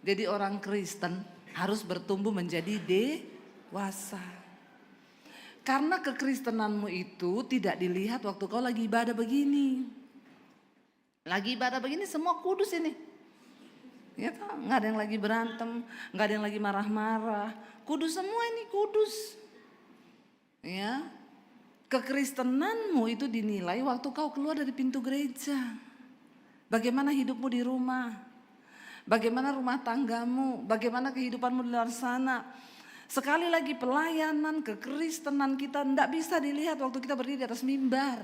Jadi orang Kristen harus bertumbuh menjadi dewasa. Karena kekristenanmu itu tidak dilihat waktu kau lagi ibadah begini. Lagi ibadah begini semua kudus ini. Ya kan? Nggak ada yang lagi berantem, nggak ada yang lagi marah-marah. Kudus semua ini, kudus. Ya. Kekristenanmu itu dinilai waktu kau keluar dari pintu gereja. Bagaimana hidupmu di rumah? Bagaimana rumah tanggamu? Bagaimana kehidupanmu di luar sana? Sekali lagi pelayanan kekristenan kita tidak bisa dilihat waktu kita berdiri di atas mimbar.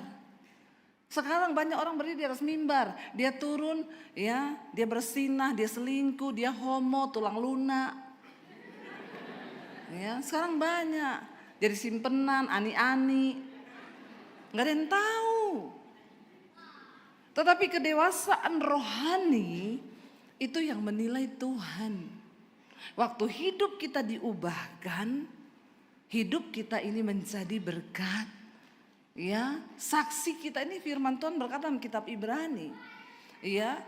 Sekarang banyak orang berdiri di atas mimbar, dia turun, ya, dia bersinah, dia selingkuh, dia homo, tulang lunak. Ya, sekarang banyak jadi simpenan, ani-ani, nggak ada yang tahu. Tetapi kedewasaan rohani itu yang menilai Tuhan. Waktu hidup kita diubahkan, hidup kita ini menjadi berkat. Ya, saksi kita ini firman Tuhan berkata dalam kitab Ibrani. Ya,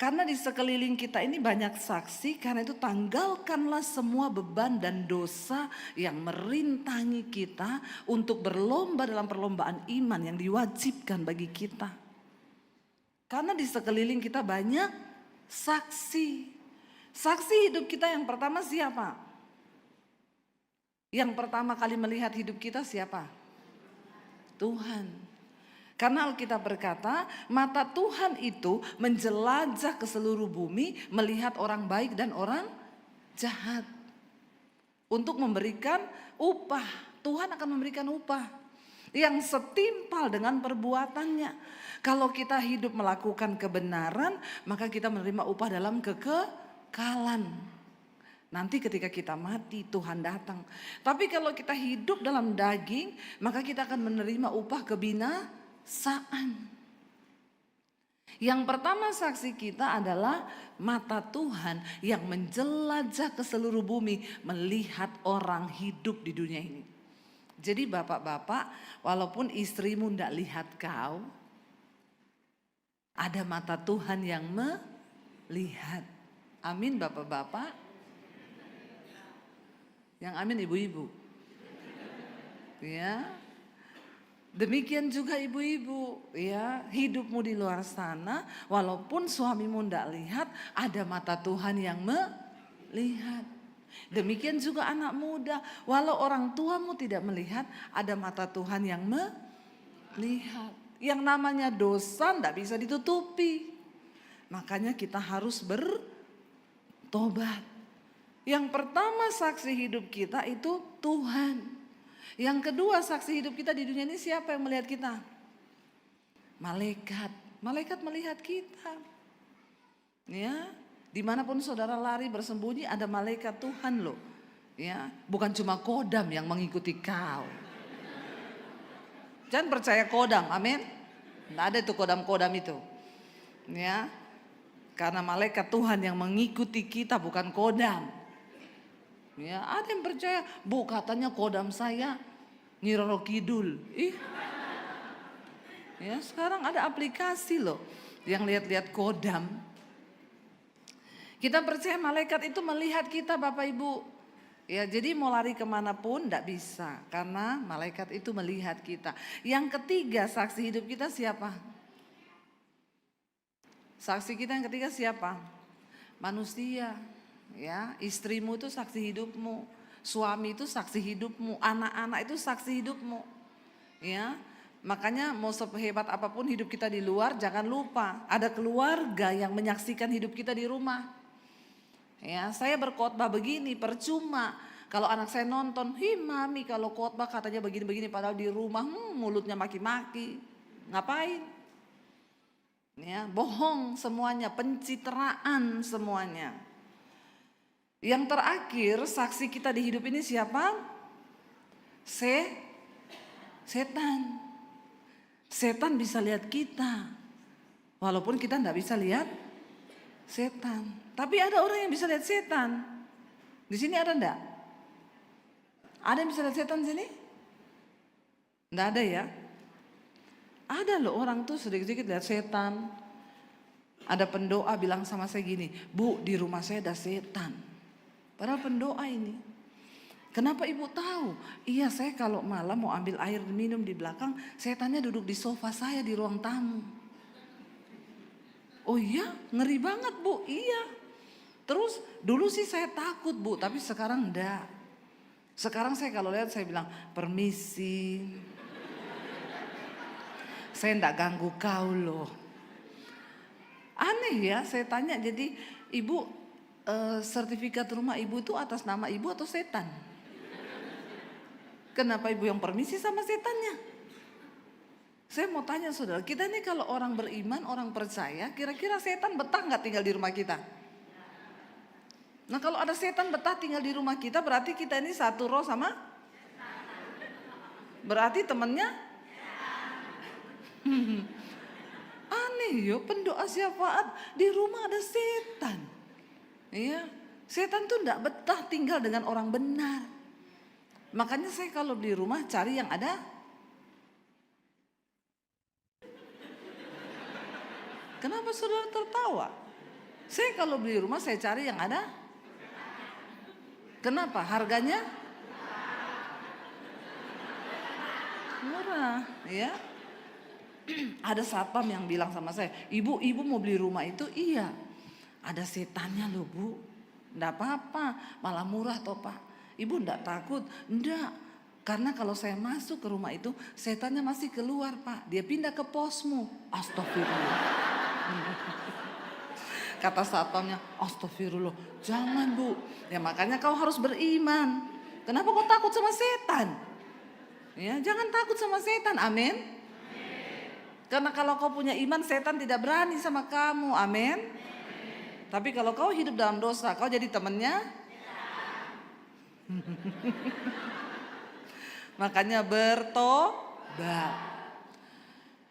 karena di sekeliling kita ini banyak saksi, karena itu tanggalkanlah semua beban dan dosa yang merintangi kita untuk berlomba dalam perlombaan iman yang diwajibkan bagi kita. Karena di sekeliling kita banyak saksi. Saksi hidup kita yang pertama siapa? Yang pertama kali melihat hidup kita siapa? Tuhan. Karena Alkitab berkata, mata Tuhan itu menjelajah ke seluruh bumi, melihat orang baik dan orang jahat. Untuk memberikan upah. Tuhan akan memberikan upah yang setimpal dengan perbuatannya. Kalau kita hidup melakukan kebenaran, maka kita menerima upah dalam kekekalan. Nanti ketika kita mati Tuhan datang. Tapi kalau kita hidup dalam daging, maka kita akan menerima upah kebinasaan. Yang pertama saksi kita adalah mata Tuhan yang menjelajah ke seluruh bumi melihat orang hidup di dunia ini. Jadi bapak-bapak, walaupun istrimu tidak lihat kau, ada mata Tuhan yang melihat. Amin bapak-bapak. Yang amin ibu-ibu. Ya. Demikian juga ibu-ibu, ya, hidupmu di luar sana, walaupun suamimu tidak lihat, ada mata Tuhan yang melihat. Demikian juga anak muda, walau orang tuamu tidak melihat, ada mata Tuhan yang melihat. Yang namanya dosa tidak bisa ditutupi. Makanya kita harus bertobat. Yang pertama saksi hidup kita itu Tuhan. Yang kedua saksi hidup kita di dunia ini siapa yang melihat kita? Malaikat. Malaikat melihat kita. Ya, dimanapun saudara lari bersembunyi ada malaikat Tuhan loh. Ya, bukan cuma kodam yang mengikuti kau. Jangan percaya kodam, amin. Tidak ada itu kodam-kodam itu. Ya, karena malaikat Tuhan yang mengikuti kita bukan kodam. Ya, ada yang percaya, bu katanya kodam saya Nyi Roro Kidul. Ya, sekarang ada aplikasi loh yang lihat-lihat kodam. Kita percaya malaikat itu melihat kita Bapak Ibu. Ya, jadi mau lari kemanapun tidak bisa karena malaikat itu melihat kita. Yang ketiga saksi hidup kita siapa? Saksi kita yang ketiga siapa? Manusia. Ya, istrimu itu saksi hidupmu, suami itu saksi hidupmu, anak-anak itu saksi hidupmu. Ya, makanya mau sehebat apapun hidup kita di luar, jangan lupa ada keluarga yang menyaksikan hidup kita di rumah. Ya, saya berkhotbah begini percuma kalau anak saya nonton, mami kalau khotbah katanya begini-begini padahal di rumah mulutnya maki-maki, ngapain? Ya, bohong semuanya, pencitraan semuanya. Yang terakhir saksi kita di hidup ini siapa? Setan. Setan bisa lihat kita. Walaupun kita tidak bisa lihat setan. Tapi ada orang yang bisa lihat setan. Di sini ada enggak? Ada yang bisa lihat setan di sini? Enggak ada ya? Ada loh orang tuh sedikit-sedikit lihat setan. Ada pendoa bilang sama saya gini, Bu, di rumah saya ada setan. Padahal pendoa ini. Kenapa ibu tahu? Iya, saya kalau malam mau ambil air minum di belakang, setannya duduk di sofa saya di ruang tamu. Oh iya, ngeri banget Bu, iya. Terus dulu sih saya takut Bu, tapi sekarang enggak. Sekarang saya kalau lihat saya bilang, permisi. Saya enggak ganggu kau loh. Aneh ya, saya tanya, jadi ibu sertifikat rumah ibu itu atas nama ibu atau setan? Kenapa ibu yang permisi sama setannya? Saya mau tanya saudara, kita ini kalau orang beriman, orang percaya, kira-kira setan betah nggak tinggal di rumah kita? Nah kalau ada setan betah tinggal di rumah kita, berarti kita ini satu roh sama? Berarti temennya? Aneh yo, pendoa syafaat di rumah ada setan. Iya, setan tuh enggak betah tinggal dengan orang benar. Makanya saya kalau di rumah cari yang ada. Kenapa saudara tertawa? Saya kalau beli rumah saya cari yang ada. Kenapa? Harganya murah, ya. Ada satpam yang bilang sama saya, ibu mau beli rumah itu? Iya. Ada setannya loh Bu. Enggak apa-apa, malah murah toh Pak. Ibu enggak takut? Enggak. Karena kalau saya masuk ke rumah itu, setannya masih keluar Pak. Dia pindah ke posmu. Astagfirullah. Kata satpamnya, astagfirullah. Jangan Bu. Ya makanya kau harus beriman. Kenapa kau takut sama setan? Ya, jangan takut sama setan. Amin. Karena kalau kau punya iman, setan tidak berani sama kamu. Amin. Tapi kalau kau hidup dalam dosa, kau jadi temannya. Makanya bertobat.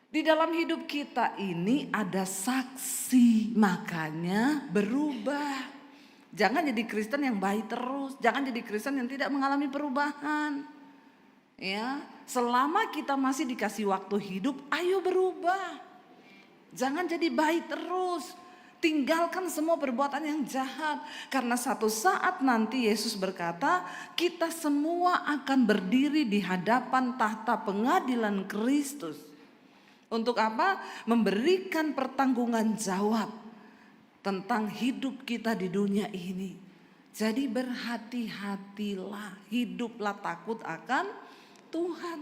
Di dalam hidup kita ini ada saksi, makanya berubah. Jangan jadi Kristen yang baik terus, jangan jadi Kristen yang tidak mengalami perubahan. Ya, selama kita masih dikasih waktu hidup, ayo berubah. Jangan jadi baik terus. Tinggalkan semua perbuatan yang jahat. Karena satu saat nanti Yesus berkata, kita semua akan berdiri di hadapan tahta pengadilan Kristus. Untuk apa? Memberikan pertanggungan jawab tentang hidup kita di dunia ini. Jadi berhati-hatilah, hiduplah takut akan Tuhan.